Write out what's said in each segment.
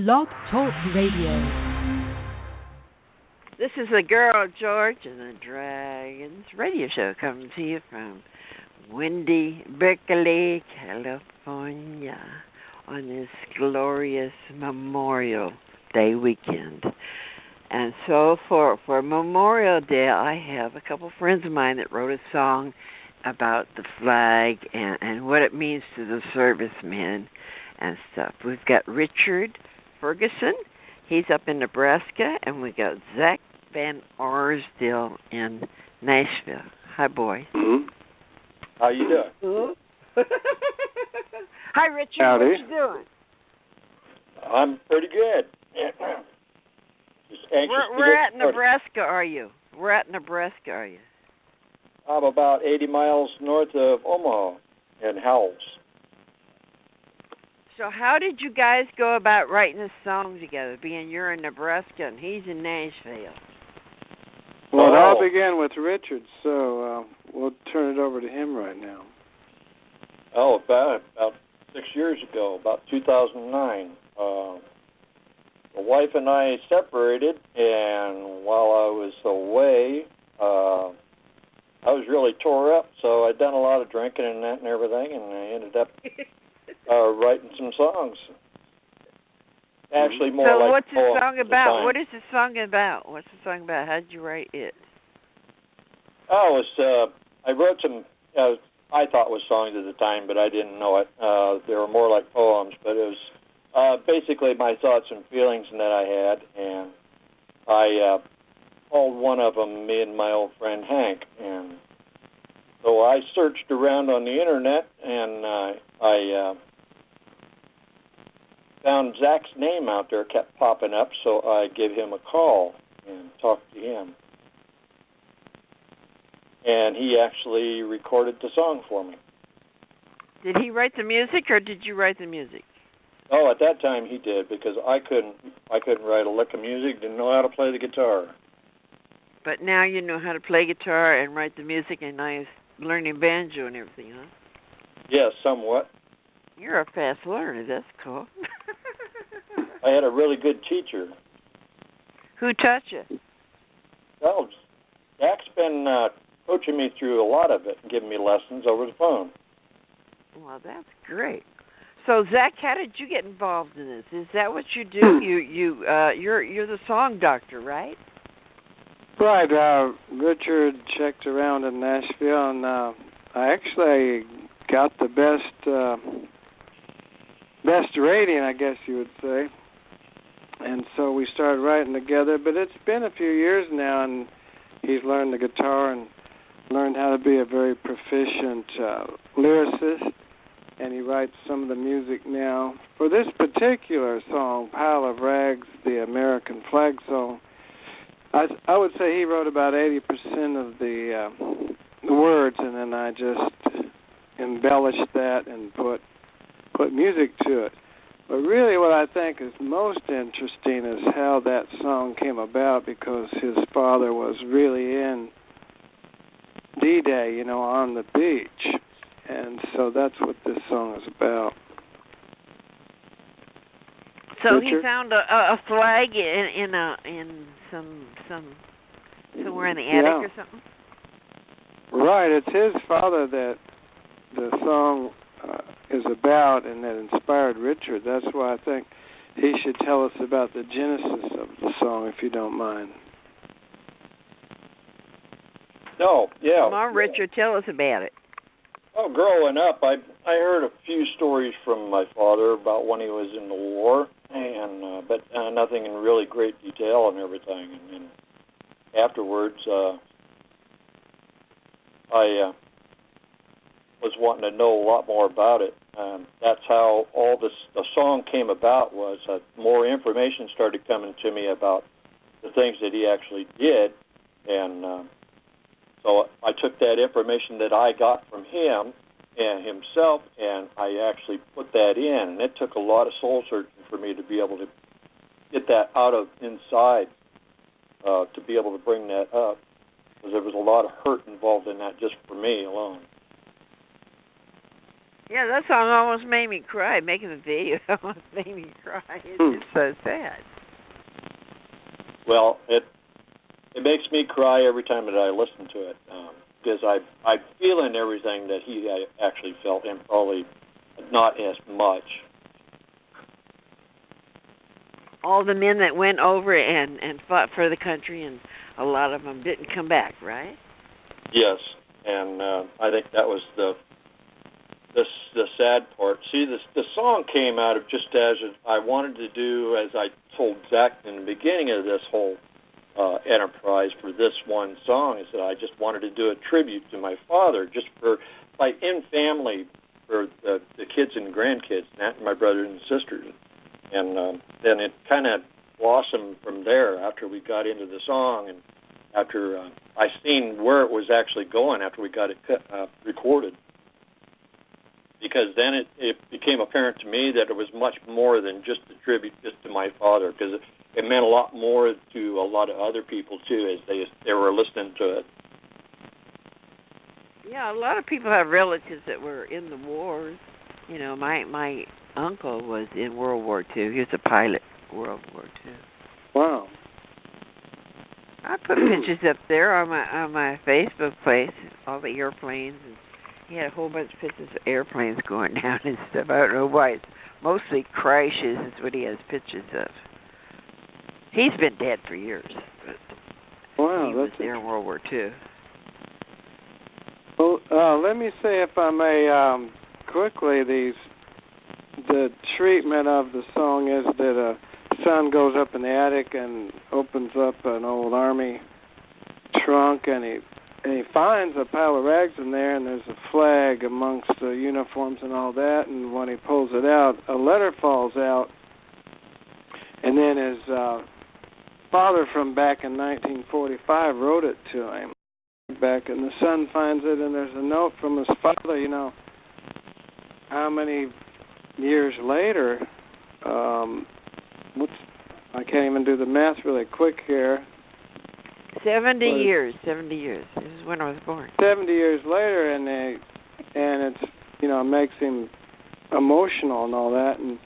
Blog Talk Radio. This is the Girl George and the Dragons Radio Show coming to you from windy Berkeley, California on this glorious Memorial Day weekend. And so for Memorial Day, I have a couple friends of mine that wrote a song about the flag and what it means to the servicemen and stuff. We've got Richard Ferguson. He's up in Nebraska, and we got Zack-from in Nashville. Hi, boys. Mm-hmm. How you doing? Hi, Richard. Howdy. What you doing? I'm pretty good. Just anxious Where at Nebraska are you? Where at Nebraska are you? I'm about 80 miles north of Omaha in Howells. So how did you guys go about writing this song together, being you're in Nebraska and he's in Nashville? Well, it all began with Richard, so we'll turn it over to him right now. Oh, about 6 years ago, about 2009. The wife and I separated, and while I was away, I was really tore up, so I'd done a lot of drinking and that and everything, and I ended up writing some songs. Actually, more so like what's the song about? What is the song about? What's the song about? How did you write it? Oh, I wrote some, I thought was songs at the time, but I didn't know it. They were more like poems, but it was basically my thoughts and feelings that I had, and I called one of them me and my old friend Hank, and so I searched around on the internet, and I found Zach's name out there, kept popping up, so I gave him a call and talked to him. And he actually recorded the song for me. Did he write the music, or did you write the music? Oh, at that time he did, because I couldn't write a lick of music, didn't know how to play the guitar. But now you know how to play guitar and write the music, and now you're learning banjo and everything, huh? Yes, somewhat. You're a fast learner. That's cool. I had a really good teacher. Who taught you? Well, Zach's been coaching me through a lot of it and giving me lessons over the phone. Well, that's great. So, Zach, how did you get involved in this? Is that what you do? You're the song doctor, right? Right. Richard checked around in Nashville, and I actually got the best rating, I guess you would say. And so we started writing together. But it's been a few years now, and he's learned the guitar and learned how to be a very proficient lyricist. And he writes some of the music now. For this particular song, Pile of Rags, the American Flag song, I would say he wrote about 80% of the words, and then I just embellished that and put music to it. But really what I think is most interesting is how that song came about, because his father was really in D-Day, on the beach. And so that's what this song is about. So Richard? he found a flag in somewhere in the attic or something? Right, it's his father that the song is about, and that inspired Richard. That's why I think he should tell us about the genesis of the song, if you don't mind. No, yeah. Come on, Richard, tell us about it. Well, growing up, I heard a few stories from my father about when he was in the war, and but nothing in really great detail and everything. And then afterwards, I was wanting to know a lot more about it. That's how all the song came about. Was more information started coming to me about the things that he actually did, and so I took that information that I got from him and himself, and I actually put that in. And it took a lot of soul searching for me to be able to get that out of inside, to be able to bring that up, because there was a lot of hurt involved in that just for me alone. Yeah, that song almost made me cry. Making the video almost made me cry. It's just so sad. Well, it makes me cry every time that I listen to it, because I'm feeling everything that he actually felt, and probably not as much. All the men that went over and fought for the country, and a lot of them didn't come back, right? Yes, and I think that was the sad part. See, the song came out of just as I wanted to do, as I told Zack in the beginning of this whole enterprise for this one song, is that I just wanted to do a tribute to my father, just for, like, in family, for the kids and grandkids, and my brothers and sisters. And then it kind of blossomed from there after we got into the song, and after I seen where it was actually going after we got it recorded. Because then it became apparent to me that it was much more than just a tribute just to my father, because it meant a lot more to a lot of other people, too, as they were listening to it. Yeah, a lot of people have relatives that were in the wars. You know, my uncle was in World War II. He was a pilot in World War II. Wow. I put pictures up there on my Facebook page, all the airplanes, and he had a whole bunch of pictures of airplanes going down and stuff. I don't know why. It's mostly crashes is what he has pictures of. He's been dead for years, but he was there in World War II. Well, let me say, if I may, quickly, the treatment of the song is that a son goes up in the attic and opens up an old army trunk, and he finds a pile of rags in there, and there's a flag amongst the uniforms and all that, and when he pulls it out, a letter falls out, and then his father from back in 1945 wrote it to him back, and the son finds it, and there's a note from his father, you know, how many years later, I can't even do the math really quick here. 70 years. This is when I was born. 70 years later, and it's, you know, makes him emotional and all that, and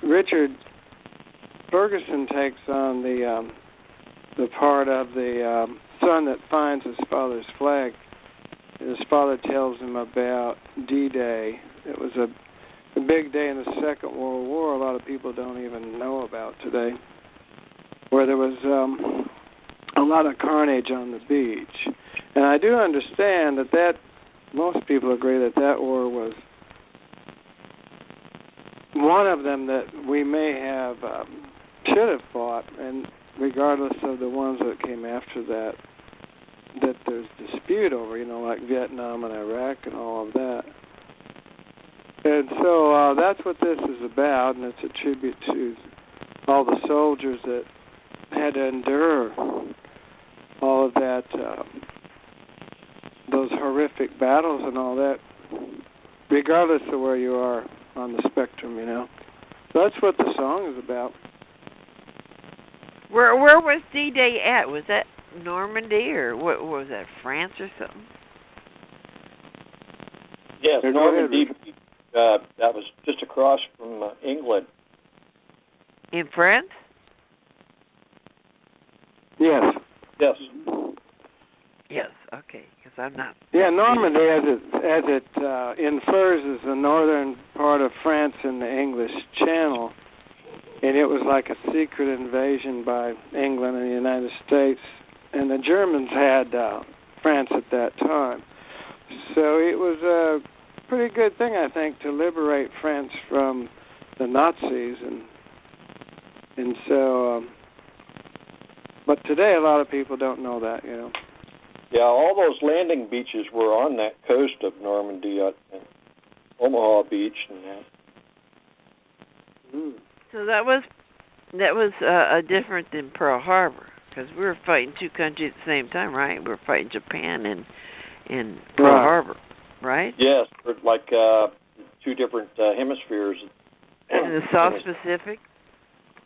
Richard Ferguson takes on the part of the son that finds his father's flag. His father tells him about D-Day. It was a big day in the Second World War a lot of people don't even know about today, where there was a lot of carnage on the beach. And I do understand that most people agree that war was one of them that we may have should have fought, and regardless of the ones that came after that there's dispute over, you know, like Vietnam and Iraq and all of that. And so that's what this is about, and it's a tribute to all the soldiers that had to endure all of that, those horrific battles and all that, regardless of where you are on the spectrum, you know. So that's what the song is about. Where was D-Day at? Was that Normandy, or what was that, France or something? Yes, Normandy. That was just across from England. In France? Yes. Yes. Yes. Okay. Because I'm not. Yeah, Normandy, as it infers, is the northern part of France in the English Channel, and it was like a secret invasion by England and the United States, and the Germans had France at that time. So it was a pretty good thing, I think, to liberate France from the Nazis, and so. But today, a lot of people don't know that, you know. Yeah, all those landing beaches were on that coast of Normandy, Omaha Beach, and that. So that was different than Pearl Harbor, because we were fighting two countries at the same time, right? We were fighting Japan and Pearl Harbor, right? Yes, like two different hemispheres. In the South Pacific?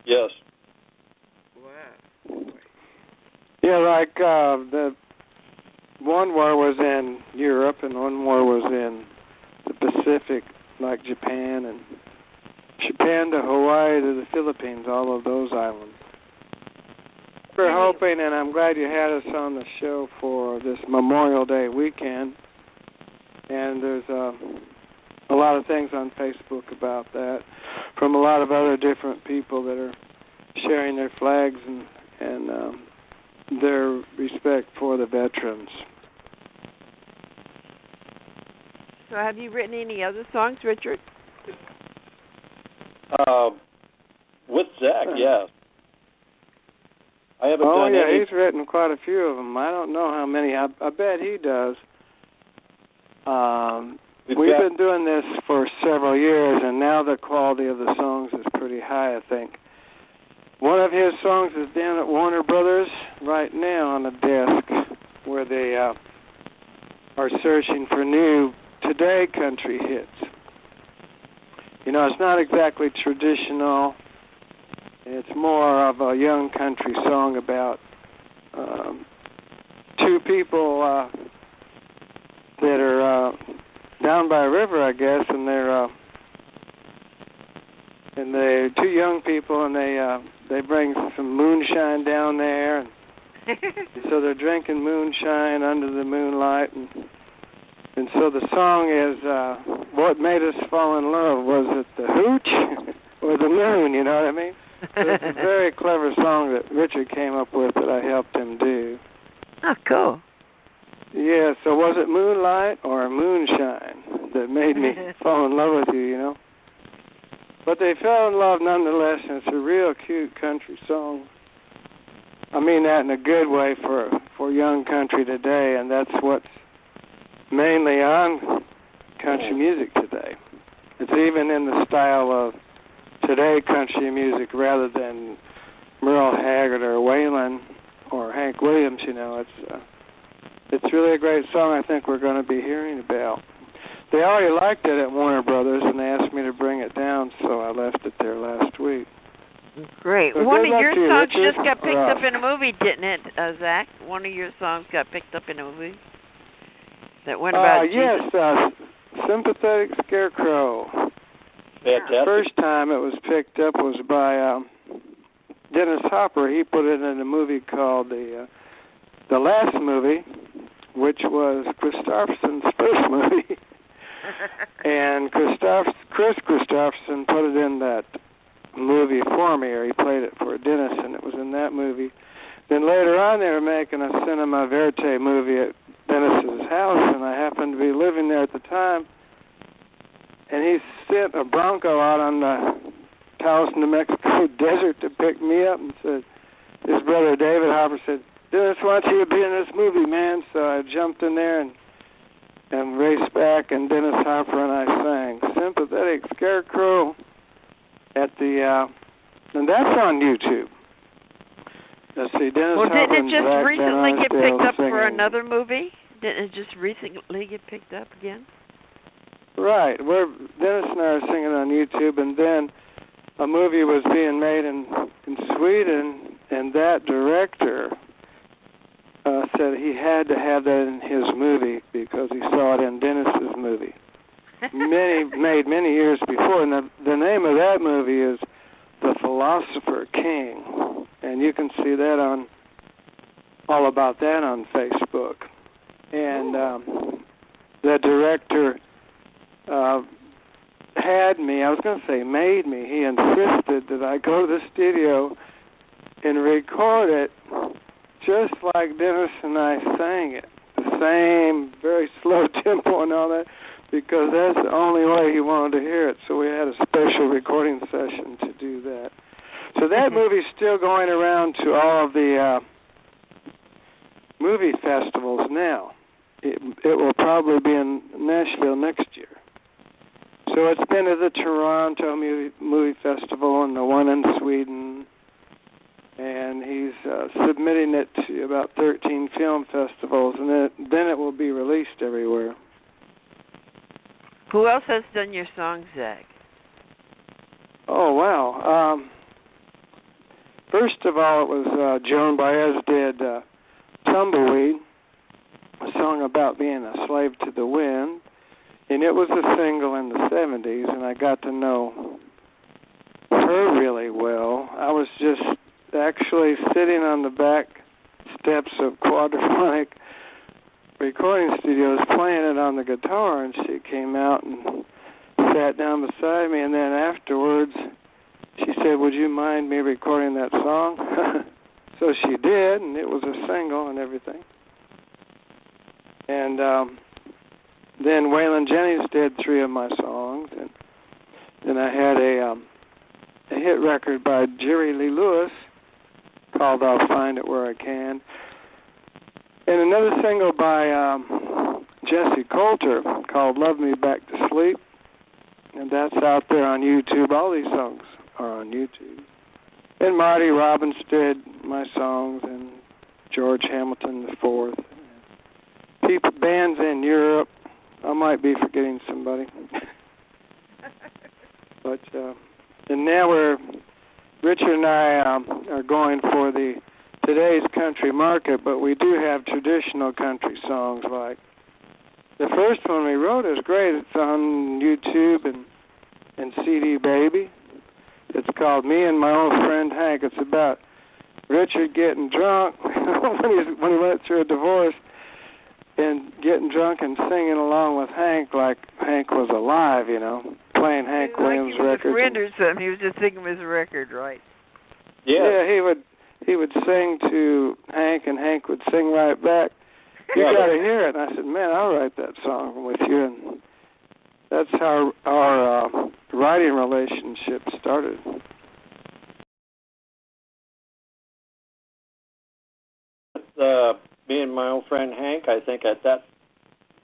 Yes. Wow. Yeah, like the one war was in Europe and one war was in the Pacific, like Japan to Hawaii to the Philippines, all of those islands. We're hoping, and I'm glad you had us on the show for this Memorial Day weekend. And there's a lot of things on Facebook about that from a lot of other different people that are sharing their flags and their respect for the veterans. So have you written any other songs, Richard? With Zack, yes. I haven't done any. He's written quite a few of them. I don't know how many. I bet he does. We've been doing this for several years, and now the quality of the songs is pretty high, I think. One of his songs is down at Warner Brothers right now on the desk, where they are searching for new Today country hits. You know, it's not exactly traditional. It's more of a young country song about two people that are down by a river, I guess, and they're two young people, and they bring some moonshine down there, and so they're drinking moonshine under the moonlight, and so the song is what made us fall in love. Was it the hooch or the moon? You know what I mean? So it's a very clever song that Richard came up with that I helped him do. Oh, cool. Yeah, so was it moonlight or moonshine that made me fall in love with you, you know? But they fell in love nonetheless, and it's a real cute country song. I mean that in a good way for young country today, and that's what's mainly on country music today. It's even in the style of today country music rather than Merle Haggard or Waylon or Hank Williams, you know. It's really a great song I think we're going to be hearing about. They already liked it at Warner Brothers, and they asked me to bring it down, so I left it there last week. Great. So one of your songs Richard. just got picked up in a movie, didn't it, Zack? One of your songs got picked up in a movie that went about Jesus. Yes, Sympathetic Scarecrow. Fantastic. The first time it was picked up was by Dennis Hopper. He put it in a movie called The Last Movie, which was Christopherson's first movie. And Chris Christopherson put it in that movie for me, or he played it for Dennis, and it was in that movie. Then later on they were making a cinema verite movie at Dennis's house, and I happened to be living there at the time. And he sent a Bronco out on the Taos, New Mexico desert to pick me up, and said, his brother David Hopper said, Dennis wants you to be in this movie, man. So I jumped in there and raced back, and Dennis Hopper and I sang Sympathetic Scarecrow at and that's on YouTube. Let's see, Dennis Hopper didn't it just recently get picked up singing. for another movie? Didn't it just recently get picked up again? Right. Dennis and I are singing on YouTube, and then a movie was being made in Sweden, and that director said he had to have that in his movie because he saw it in Dennis's movie. made many years before, and the name of that movie is The Philosopher King, and you can see that all about that on Facebook. And the director had me, I was going to say made me, he insisted that I go to the studio and record it just like Dennis and I sang it. The same, very slow tempo and all that, because that's the only way he wanted to hear it. So we had a special recording session to do that. So that movie's still going around to all of the movie festivals now. It will probably be in Nashville next year. So it's been to the Toronto Movie Festival and the one in Sweden, and he's submitting it to about 13 film festivals, and then it will be released everywhere. Who else has done your song, Zack? Oh, wow. First of all, it was Joan Baez did Tumbleweed, a song about being a slave to the wind. And it was a single in the 70s, and I got to know her really well. I was just actually sitting on the back steps of Quadraphonic recording studios playing it on the guitar, and she came out and sat down beside me, and then afterwards she said, "Would you mind me recording that song?" So she did, and it was a single and everything. And then Waylon Jennings did 3 of my songs, and then I had a hit record by Jerry Lee Lewis called "I'll Find It Where I Can," and another single by Jesse Coulter called "Love Me Back to Sleep," and that's out there on YouTube. All these songs are on YouTube. And Marty Robbins did my songs, and George Hamilton IV. People, bands in Europe. I might be forgetting somebody. But and now Richard and I are going for today's country market, but we do have traditional country songs. Like the first one we wrote is great. It's on YouTube and CD Baby. It's called "Me and My Old Friend Hank." It's about Richard getting drunk when he went through a divorce, and getting drunk and singing along with Hank like Hank was alive, playing Hank Williams records. Like he was a friend or something. He was just thinking of his record, right? Yeah, he would sing to Hank, and Hank would sing right back. You got to hear it. And I said, "Man, I'll write that song with you." And that's how our writing relationship started. Me and my old friend Hank, I think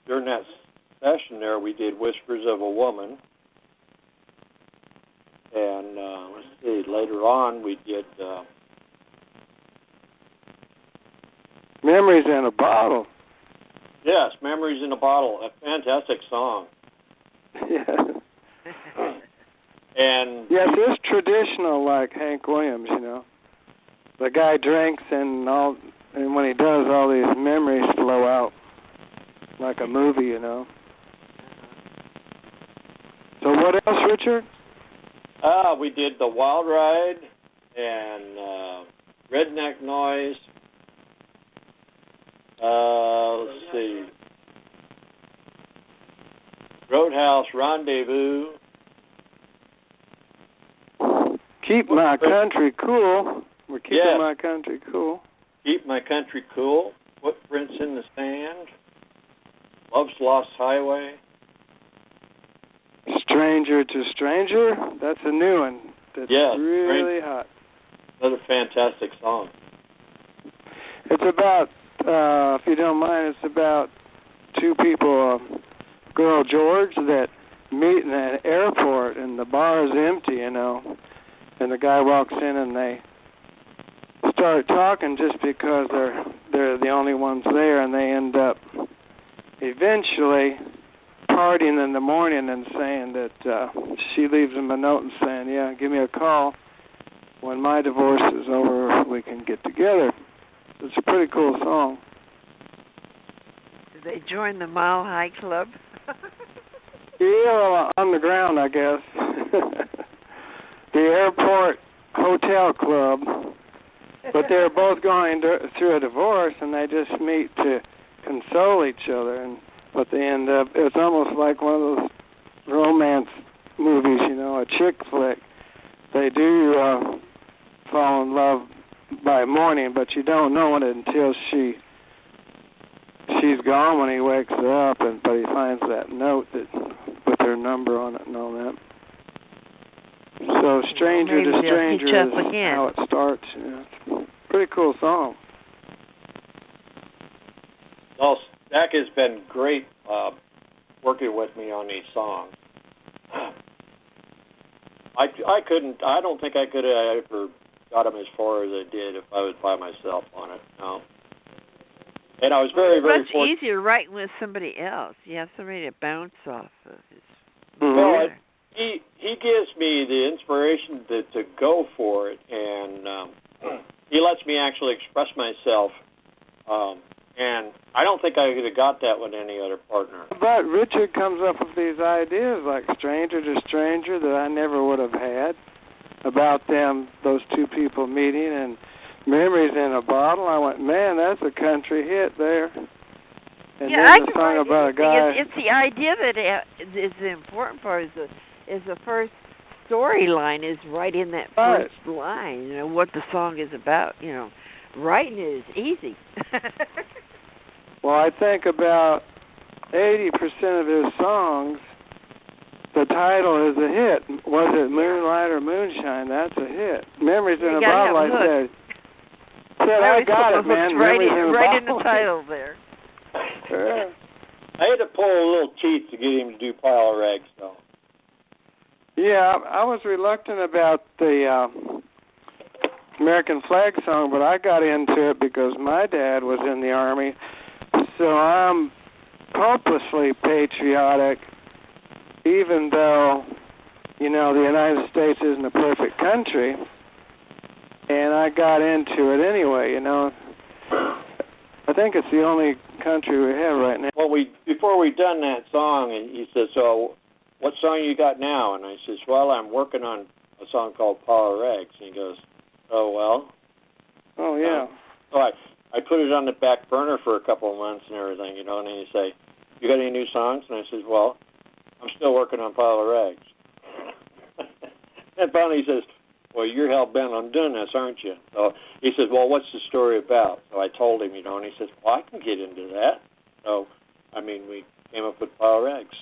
during that session there, we did "Whispers of a Woman," and let's see, later on we did "Memories in a Bottle." Yes, "Memories in a Bottle," a fantastic song. Yeah. And yes, it's traditional like Hank Williams, The guy drinks and when he does, all these memories flow out like a movie, So what else, Richard? We did "The Wild Ride" and "Redneck Noise." Let's see. "Roadhouse Rendezvous." "Keep My Country Cool." We're keeping my country cool. "Keep My Country Cool." "Footprints in the Sand." "Love's Lost Highway." "Stranger to Stranger." That's a new one. That's really hot. Another fantastic song. It's about, if you don't mind, it's about 2 people, Girl George, that meet in an airport, and the bar is empty, and the guy walks in, and they start talking just because they're the only ones there, and they end up eventually partying in the morning and saying that she leaves him a note and saying, "Yeah, give me a call when my divorce is over, we can get together." It's a pretty cool song. Did they join the Mile High Club? Yeah, on the ground, I guess. The airport hotel club. But they're both going through a divorce, and they just meet to console each other. But they end up, it's almost like one of those romance movies, a chick flick. They do fall in love by morning, but you don't know it until she's gone when he wakes up, but he finds that note with her number on it and all that. So "Stranger to Stranger" is how it starts. It's a pretty cool song. Well, Zach has been great working with me on these songs. I don't think I could have ever got them as far as I did if I was by myself on it. No. And I was very much easier writing with somebody else. You have somebody to bounce off of. Well, he gives me the inspiration to go for it, and he lets me actually express myself. And I don't think I could have got that with any other partner. But Richard comes up with these ideas like Stranger to Stranger that I never would have had about them, those two people meeting, and Memories in a Bottle. I went, man, that's a country hit there. And yeah, then the song about a guy. It's the idea that is the important part. Is the first storyline is right in that first line. You know what the song is about. You know, writing it is easy. Well, I think about 80% of his songs, the title is a hit. Was it Moonlight or Moonshine? That's a hit. Memories in a Bottle, I said I got it, man. Right in the title there. Yeah. I had to pull a little teeth to get him to do Pile of Rags, though. Yeah, I was reluctant about the American Flag song, but I got into it because my dad was in the Army, so I'm hopelessly patriotic, even though, you know, the United States isn't a perfect country, and I got into it anyway, you know. I think it's the only country we have right now. Well, before we done that song, and he says, so what song you got now? And I says, well, I'm working on a song called Pile of Rags. And he goes, oh, well. Oh, yeah. So I put it on the back burner for a couple of months and everything, you know, and then you say, you got any new songs? And I says, well, I'm still working on Pile of Rags. And finally he says, well, you're hell-bent on doing this, aren't you? So he says, well, what's the story about? So I told him, you know, and he says, well, I can get into that. So, I mean, we came up with Pile of Rags.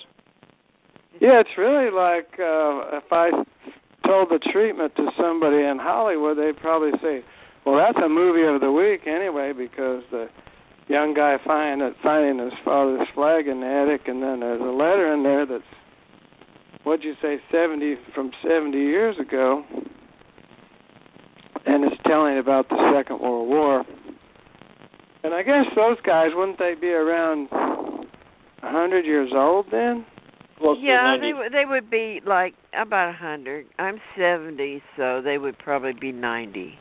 Yeah, it's really like if I told the treatment to somebody in Hollywood, they'd probably say, well, that's a movie of the week anyway, because the young guy finding his father's flag in the attic, and then there's a letter in there that's, what'd you say, 70 years ago, and it's telling about the Second World War. And I guess those guys, wouldn't they be around 100 years old then? Yeah, they would be like about 100. I'm 70, so they would probably be 90.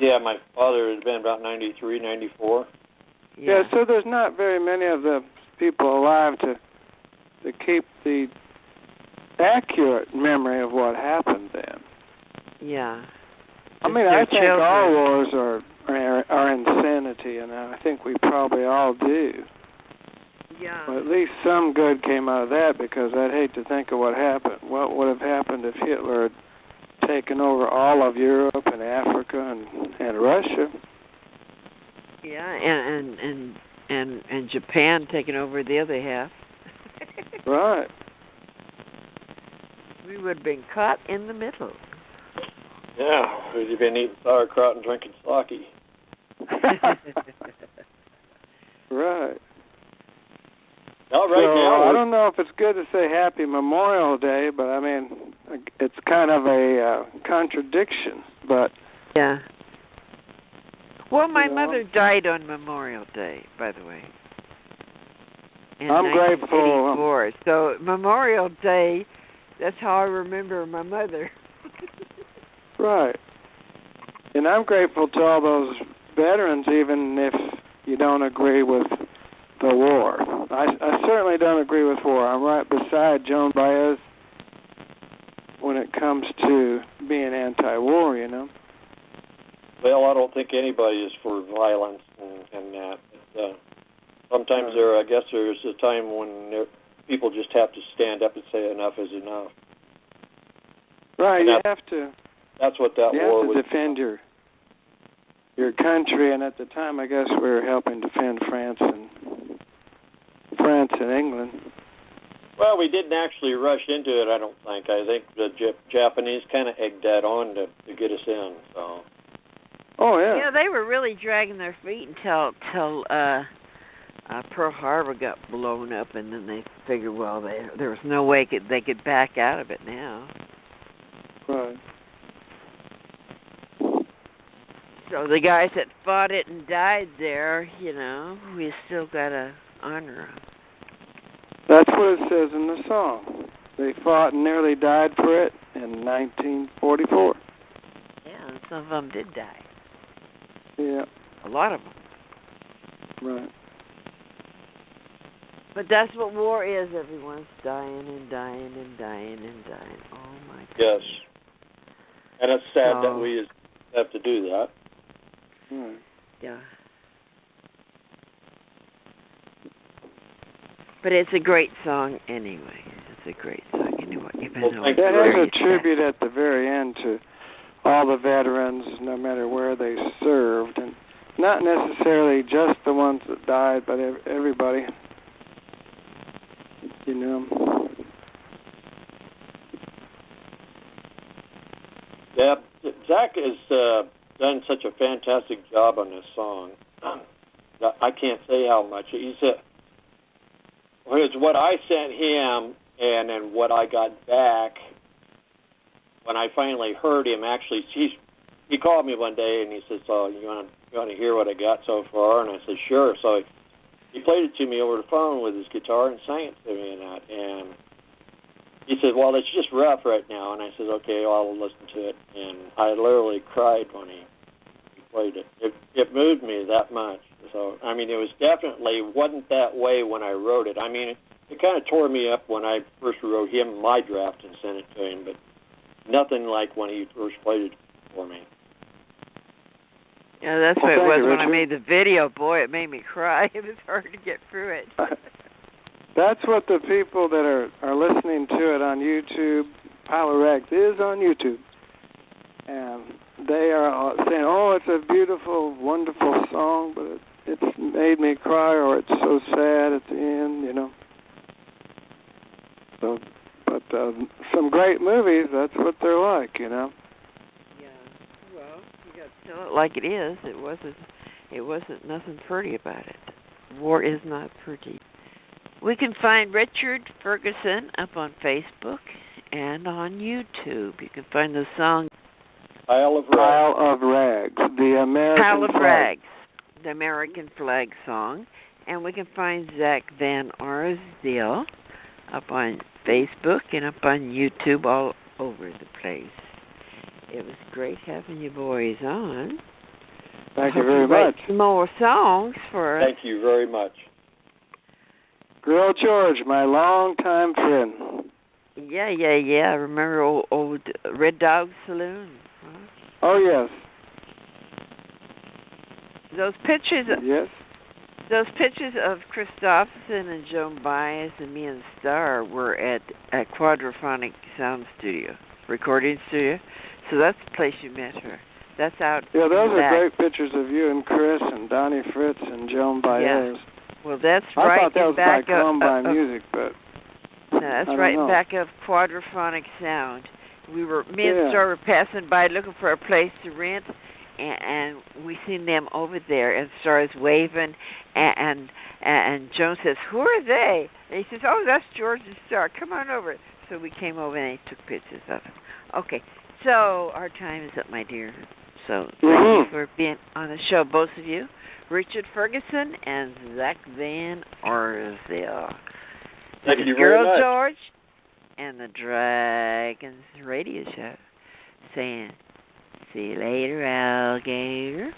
Yeah, my father has been about 93, 94. Yeah, so there's not very many of the people alive to keep the accurate memory of what happened then. Yeah. I mean, I think all wars are insanity, and I think we probably all do. Yeah. Well, at least some good came out of that, because I'd hate to think of what happened. What would have happened if Hitler had taken over all of Europe and Africa and Russia? Yeah, and Japan taking over the other half. Right. We would have been caught in the middle. Yeah, we'd have been eating sauerkraut and drinking sake. Right. Well, right now, I don't know if it's good to say Happy Memorial Day, but I mean, it's kind of a contradiction. But yeah. Well, my mother died on Memorial Day, by the way. I'm grateful. So Memorial Day, that's how I remember my mother. Right. And I'm grateful to all those veterans, even if you don't agree with the war. I certainly don't agree with war. I'm right beside Joan Baez when it comes to being anti-war, you know. Well, I don't think anybody is for violence and that. Sometimes I guess there's a time when people just have to stand up and say enough is enough. Right, you have to. That's what that war was. You have to defend your country, and at the time, I guess we were helping defend France and England. Well, we didn't actually rush into it, I don't think. I think the Japanese kind of egged that on to get us in. So. Oh yeah. Yeah, they were really dragging their feet until Pearl Harbor got blown up, and then they figured, well, there was no way they could back out of it now. Right. So the guys that fought it and died there, you know, we still got to honor them. That's what it says in the song. They fought and nearly died for it in 1944. Yeah, and some of them did die. Yeah. A lot of them. Right. But that's what war is. Everyone's dying and dying and dying and dying. Oh, my God. Yes. And it's sad that we have to do that. Yeah. But it's a great song anyway. It's a great song anyway. That has a tribute at the very end to all the veterans, no matter where they served, and not necessarily just the ones that died, but everybody. You know. Yeah, Zack has done such a fantastic job on this song. I can't say how much. He said, "Here's what I sent him, and then what I got back." When I finally heard him, actually, he called me one day and he said, "So you want to hear what I got so far?" And I said, "Sure." So he played it to me over the phone with his guitar and sang it to me and that. And he said, "Well, it's just rough right now." And I said, "Okay, I'll listen to it." And I literally cried when he played it. It moved me that much. So, I mean, it was definitely wasn't that way when I wrote it. I mean, it kind of tore me up when I first wrote him my draft and sent it to him, but nothing like when he first played it for me. Yeah, that's what it was when I made the video. Boy, it made me cry. It was hard to get through it. That's what the people that are listening to it on YouTube, Pile of Rags is on YouTube, and they are saying, "Oh, it's a beautiful, wonderful song, but it's made me cry, or it's so sad at the end," you know. So, but some great movies, that's what they're like, you know. Yeah. Well, you got to tell it like it is. It wasn't nothing pretty about it. War is not pretty. We can find Richard Ferguson up on Facebook and on YouTube. You can find the song Pile of Rags, the American Pile of Flag. Rags, the American Flag song. And we can find Zack-van-Arsdale up on Facebook and up on YouTube, all over the place. It was great having you boys on. Thank you very much. Some more songs for us. Thank you very much. Girl George, my longtime friend. Yeah. I remember old Red Dog Saloon. Huh? Oh, yes. Those pictures. Yes. Those pictures of Christopherson and Joan Baez and me and Star were at Quadraphonic Sound Studio, recording studio. So that's the place you met her. That's out. Yeah, those are back. great pictures of you and Chris and Donnie Fritz and Joan Baez. Yeah. Well, that's I right. I thought that was by back Columbine Music, but no, that's right in back of Quadraphonic Sound. Me and Star were passing by looking for a place to rent, and we seen them over there, and Star's waving, and Joan says, "Who are they?" And he says, "Oh, that's George and Star. Come on over." So we came over and he took pictures of them. Okay, so our time is up, my dear. So thank you for being on the show, both of you, Richard Ferguson and Zack-van-Arsdale. Thank you Girl very much. George and the Dragons Radio Show saying, see you later, alligator.